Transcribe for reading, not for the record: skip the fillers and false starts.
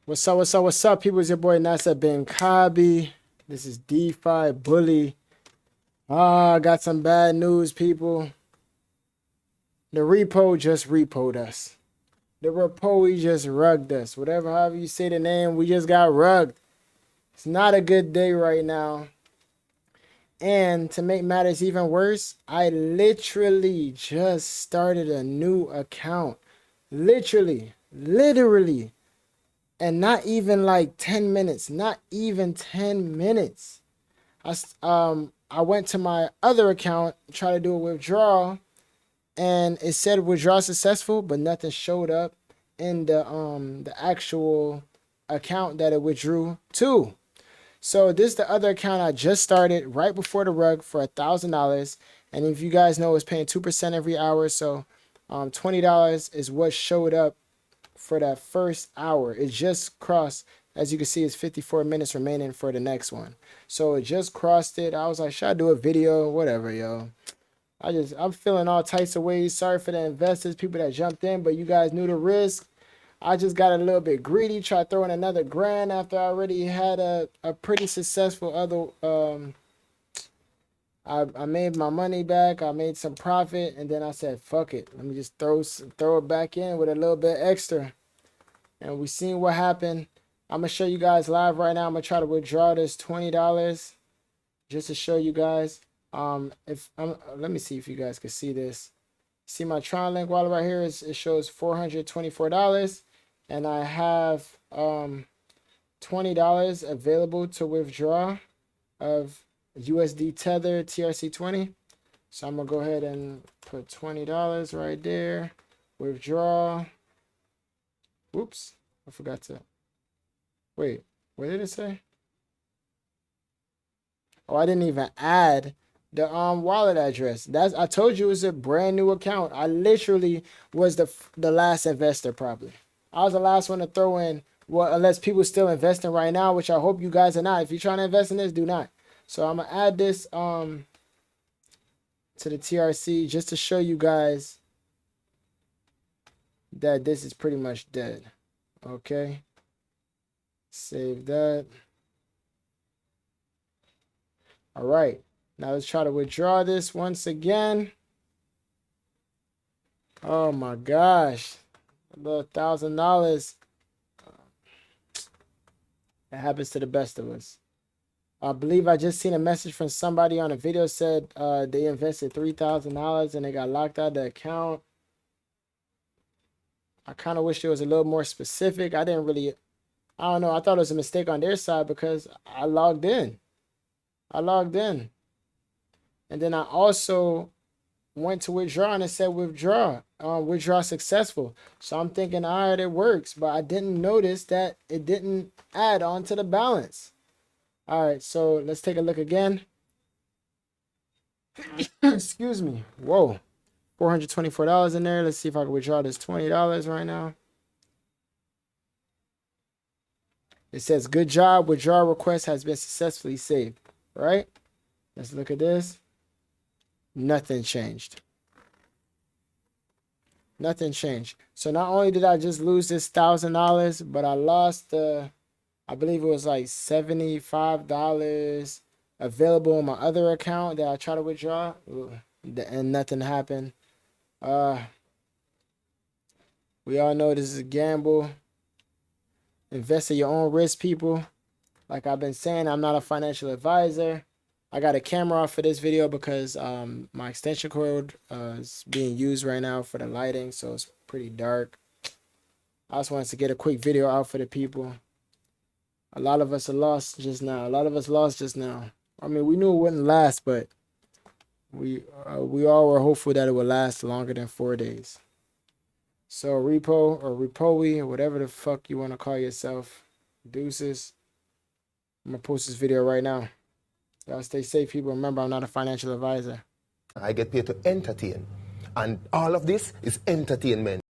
What's up, what's up, what's up, people? It's your boy Nasa Ben Kabi. This is DeFi Bully. I got some bad news, people. The repo just repoed us. The Repowe just rugged us. However you say the name, we just got rugged. It's not a good day right now. And to make matters even worse, I literally just started a new account. Literally. And not even like 10 minutes. Not even 10 minutes. I went to my other account, tried to do a withdrawal, and it said withdrawal successful, but nothing showed up in the actual account that it withdrew to. So this is the other account I just started right before the rug for $1,000. And if you guys know, it's paying 2% every hour. So $20 is what showed up for that first hour. It just crossed. As you can see, it's 54 minutes remaining for the next one. So it just crossed it. I was like, should I do a video? Whatever, yo. I'm feeling all types of ways. Sorry for the investors, people that jumped in, but you guys knew the risk. I just got a little bit greedy, tried throwing another grand after I already had a pretty successful other. I made my money back. I made some profit, and then I said, fuck it. Let me just throw it back in with a little bit extra. And we seen what happened. I'm going to show you guys live right now. I'm going to try to withdraw this $20 just to show you guys. Let me see if you guys can see this. See my Tron Link wallet right here? It shows $424. And I have $20 available to withdraw of USD Tether TRC20. So I'm going to go ahead and put $20 right there. Withdraw. Whoops. I forgot to. Wait, what did it say? Oh, I didn't even add the wallet address. I told you it was a brand new account. I literally was the last investor probably. I was the last one to throw in. Well, unless people still investing right now, which I hope you guys are not. If you're trying to invest in this, do not. So I'm gonna add this to the TRC just to show you guys that this is pretty much dead. Okay. Save that. All right. Now let's try to withdraw this once again. Oh my gosh. A little $1,000. That happens to the best of us. I believe I just seen a message from somebody on a video said they invested $3,000 and they got locked out of the account. I kind of wish it was a little more specific. I don't know. I thought it was a mistake on their side because I logged in. And then I also went to withdraw and it said withdraw successful. So I'm thinking, all right, it works. But I didn't notice that it didn't add on to the balance. All right, so let's take a look again. Excuse me. Whoa. $424 in there. Let's see if I can withdraw this $20 right now. It says, good job. Withdrawal request has been successfully saved. Right? Let's look at this. Nothing changed. Nothing changed. So not only did I just lose this $1,000, but I lost I believe it was like $75 available on my other account that I tried to withdraw. And nothing happened. We all know this is a gamble. Invest at your own risk, people. Like I've been saying, I'm not a financial advisor. I got a camera off for this video because my extension cord is being used right now for the lighting, so it's pretty dark. I just wanted to get a quick video out for the people. A lot of us are lost just now. I mean, we knew it wouldn't last, but we all were hopeful that it would last longer than 4 days. So Repowe or Repowe or whatever the fuck you want to call yourself, deuces. I'm gonna post this video right now. Y'all stay safe, people. Remember, I'm not a financial advisor. I get paid to entertain. And all of this is entertainment.